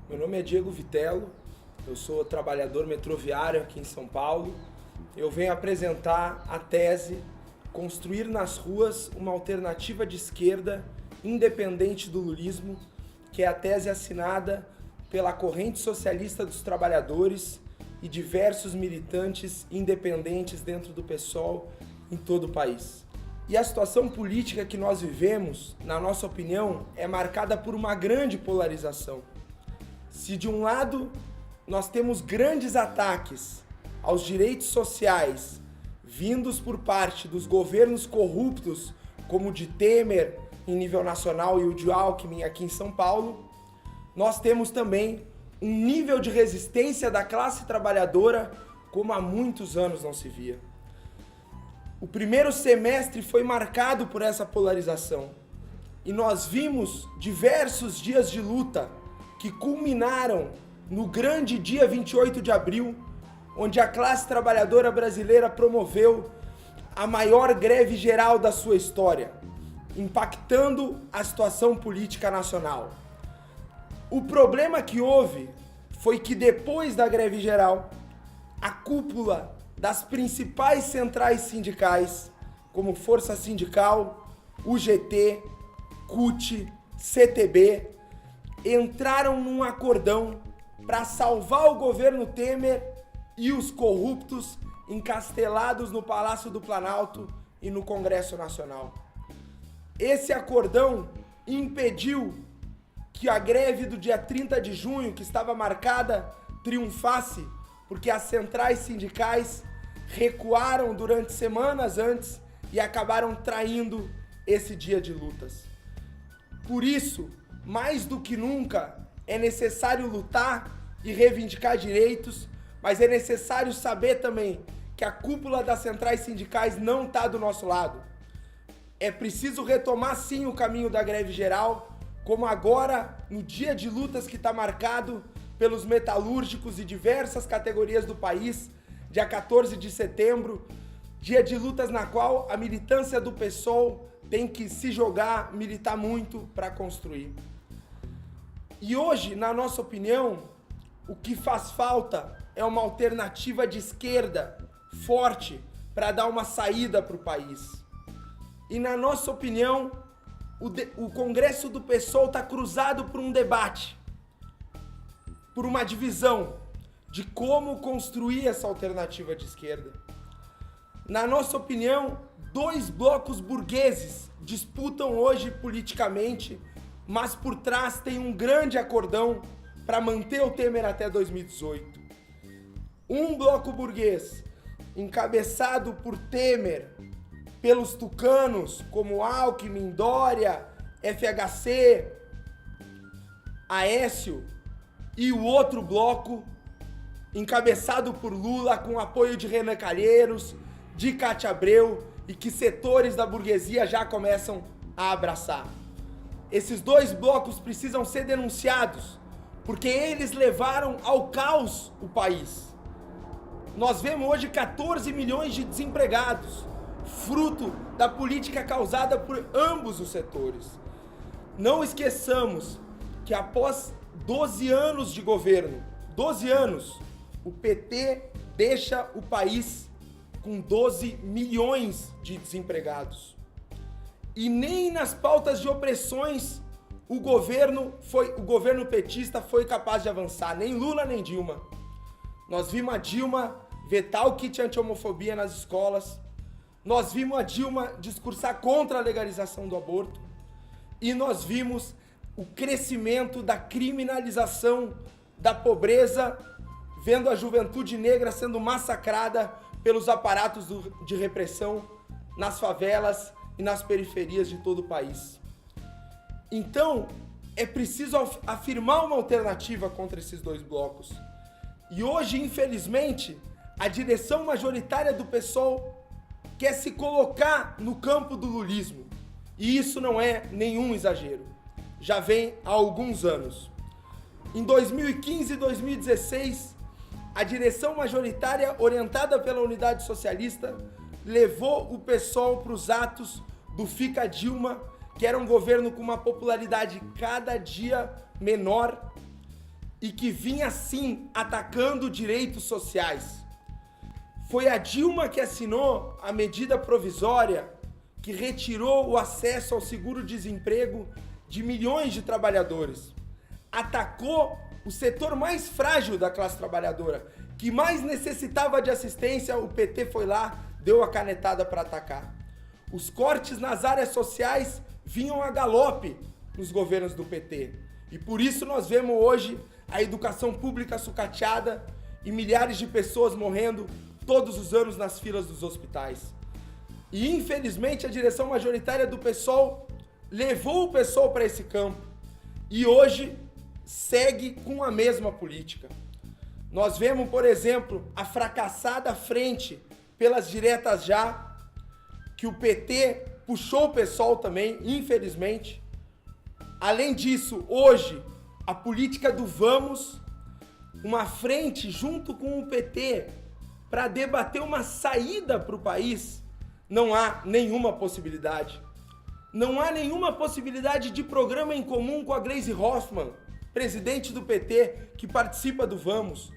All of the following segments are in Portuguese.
Meu nome é Diego Vitello, eu sou trabalhador metroviário aqui em São Paulo. Eu venho apresentar a tese Construir nas Ruas uma Alternativa de Esquerda Independente do Lulismo, que é a tese assinada pela Corrente Socialista dos Trabalhadores e diversos militantes independentes dentro do PSOL em todo o país. E a situação política que nós vivemos, na nossa opinião, é marcada por uma grande polarização. Se de um lado nós temos grandes ataques aos direitos sociais vindos por parte dos governos corruptos, como o de Temer em nível nacional e o de Alckmin aqui em São Paulo, nós temos também um nível de resistência da classe trabalhadora como há muitos anos não se via. O primeiro semestre foi marcado por essa polarização e nós vimos diversos dias de luta que culminaram no grande dia 28 de abril, onde a classe trabalhadora brasileira promoveu a maior greve geral da sua história, impactando a situação política nacional. O problema que houve foi que depois da greve geral, a cúpula das principais centrais sindicais, como Força Sindical, UGT, CUT, CTB, entraram num acordão para salvar o governo Temer e os corruptos encastelados no Palácio do Planalto e no Congresso Nacional. Esse acordão impediu que a greve do dia 30 de junho, que estava marcada, triunfasse, porque as centrais sindicais recuaram durante semanas antes e acabaram traindo esse dia de lutas. Por isso, mais do que nunca, é necessário lutar e reivindicar direitos, mas é necessário saber também que a cúpula das centrais sindicais não está do nosso lado. É preciso retomar sim o caminho da greve geral, como agora, no dia de lutas que está marcado pelos metalúrgicos e diversas categorias do país, dia 14 de setembro, dia de lutas na qual a militância do PSOL tem que se jogar, militar muito para construir. E hoje, na nossa opinião, o que faz falta é uma alternativa de esquerda forte para dar uma saída para o país. E na nossa opinião, o Congresso do PSOL está cruzado por um debate, por uma divisão de como construir essa alternativa de esquerda. Na nossa opinião, dois blocos burgueses disputam hoje politicamente, mas por trás tem um grande acordão para manter o Temer até 2018. Um bloco burguês encabeçado por Temer, pelos tucanos como Alckmin, Dória, FHC, Aécio, e o outro bloco encabeçado por Lula com apoio de Renan Calheiros, de Cátia Abreu e que setores da burguesia já começam a abraçar. Esses dois blocos precisam ser denunciados, porque eles levaram ao caos o país. Nós vemos hoje 14 milhões de desempregados, fruto da política causada por ambos os setores. Não esqueçamos que após 12 anos de governo, 12 anos, o PT deixa o país com 12 milhões de desempregados. E nem nas pautas de opressões o governo petista foi capaz de avançar, nem Lula nem Dilma. Nós vimos a Dilma vetar o kit anti-homofobia nas escolas, nós vimos a Dilma discursar contra a legalização do aborto e nós vimos o crescimento da criminalização da pobreza, vendo a juventude negra sendo massacrada pelos aparatos de repressão nas favelas e nas periferias de todo o país. Então, é preciso afirmar uma alternativa contra esses dois blocos. E hoje, infelizmente, a direção majoritária do PSOL quer se colocar no campo do lulismo. E isso não é nenhum exagero. Já vem há alguns anos. Em 2015 e 2016, a direção majoritária orientada pela Unidade Socialista levou o PSOL para os atos do Fica Dilma, que era um governo com uma popularidade cada dia menor, e que vinha sim atacando direitos sociais. Foi a Dilma que assinou a medida provisória que retirou o acesso ao seguro-desemprego de milhões de trabalhadores. Atacou o setor mais frágil da classe trabalhadora, que mais necessitava de assistência, o PT foi lá, deu a canetada para atacar. Os cortes nas áreas sociais vinham a galope nos governos do PT. E por isso nós vemos hoje a educação pública sucateada e milhares de pessoas morrendo todos os anos nas filas dos hospitais. E infelizmente a direção majoritária do PSOL levou o PSOL para esse campo e hoje segue com a mesma política. Nós vemos, por exemplo, a fracassada frente pelas diretas já, que o PT puxou o PSOL também, infelizmente. Além disso, hoje, a política do Vamos, uma frente junto com o PT para debater uma saída para o país, não há nenhuma possibilidade. Não há nenhuma possibilidade de programa em comum com a Gleisi Hoffmann, presidente do PT, que participa do Vamos,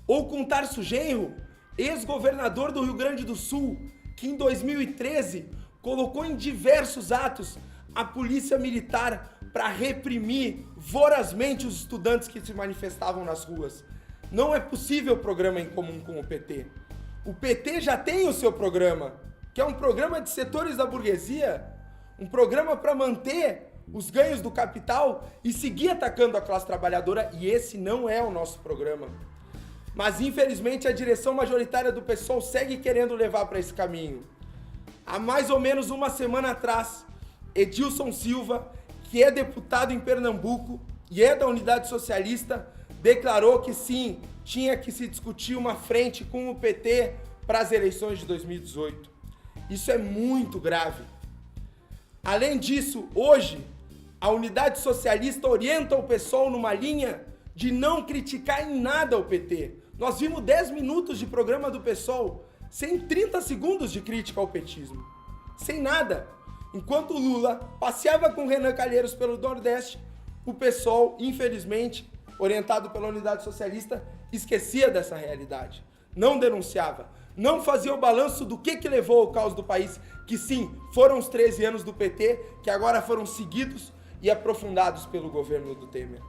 ou com Tarso Genro, ex-governador do Rio Grande do Sul, que em 2013 colocou em diversos atos a polícia militar para reprimir vorazmente os estudantes que se manifestavam nas ruas. Não é possível programa em comum com o PT. O PT já tem o seu programa, que é um programa de setores da burguesia, um programa para manter os ganhos do capital e seguir atacando a classe trabalhadora, e esse não é o nosso programa. Mas infelizmente a direção majoritária do PSOL segue querendo levar para esse caminho. Há mais ou menos uma semana atrás, Edilson Silva, que é deputado em Pernambuco e é da Unidade Socialista, declarou que sim, tinha que se discutir uma frente com o PT para as eleições de 2018. Isso é muito grave. Além disso, hoje, a Unidade Socialista orienta o PSOL numa linha de não criticar em nada o PT. Nós vimos 10 minutos de programa do PSOL sem 30 segundos de crítica ao petismo. Sem nada. Enquanto o Lula passeava com Renan Calheiros pelo Nordeste, o PSOL, infelizmente, orientado pela Unidade Socialista, esquecia dessa realidade. Não denunciava. Não fazia o balanço do que levou ao caos do país, que sim, foram os 13 anos do PT, que agora foram seguidos e aprofundados pelo governo do Temer.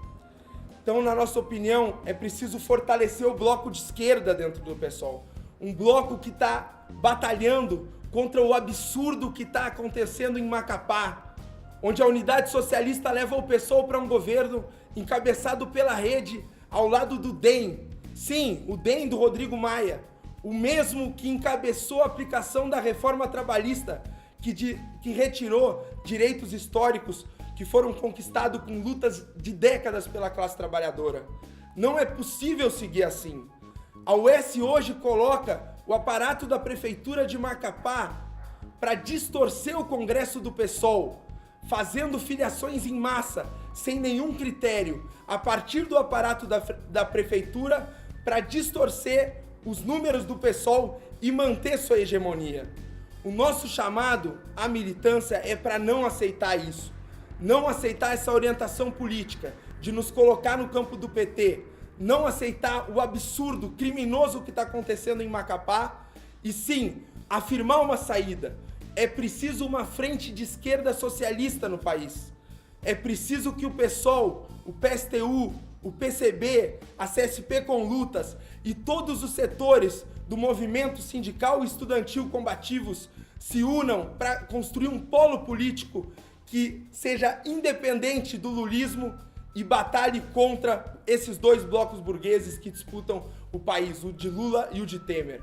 Então, na nossa opinião, é preciso fortalecer o bloco de esquerda dentro do PSOL. Um bloco que está batalhando contra o absurdo que está acontecendo em Macapá, onde a Unidade Socialista leva o PSOL para um governo encabeçado pela rede ao lado do DEM. Sim, o DEM do Rodrigo Maia, o mesmo que encabeçou a aplicação da reforma trabalhista, que retirou direitos históricos que foram conquistados com lutas de décadas pela classe trabalhadora. Não é possível seguir assim. A UES hoje coloca o aparato da prefeitura de Macapá para distorcer o Congresso do PSOL, fazendo filiações em massa, sem nenhum critério, a partir do aparato da prefeitura para distorcer os números do PSOL e manter sua hegemonia. O nosso chamado à militância é para não aceitar isso, não aceitar essa orientação política de nos colocar no campo do PT, não aceitar o absurdo criminoso que está acontecendo em Macapá e sim, afirmar uma saída. É preciso uma frente de esquerda socialista no país. É preciso que o PSOL, o PSTU, o PCB, a CSP com lutas e todos os setores do movimento sindical e estudantil combativos se unam para construir um polo político que seja independente do lulismo e batalhe contra esses dois blocos burgueses que disputam o país, o de Lula e o de Temer.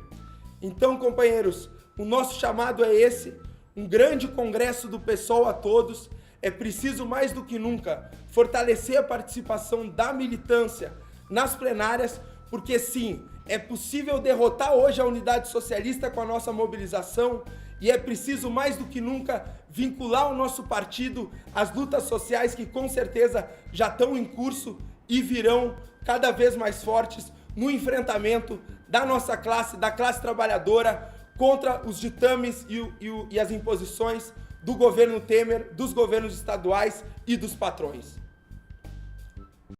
Então, companheiros, o nosso chamado é esse, um grande congresso do PSOL a todos. É preciso mais do que nunca fortalecer a participação da militância nas plenárias, porque sim, é possível derrotar hoje a Unidade Socialista com a nossa mobilização e é preciso mais do que nunca vincular o nosso partido às lutas sociais que com certeza já estão em curso e virão cada vez mais fortes no enfrentamento da nossa classe, da classe trabalhadora, contra os ditames e as imposições do governo Temer, dos governos estaduais e dos patrões.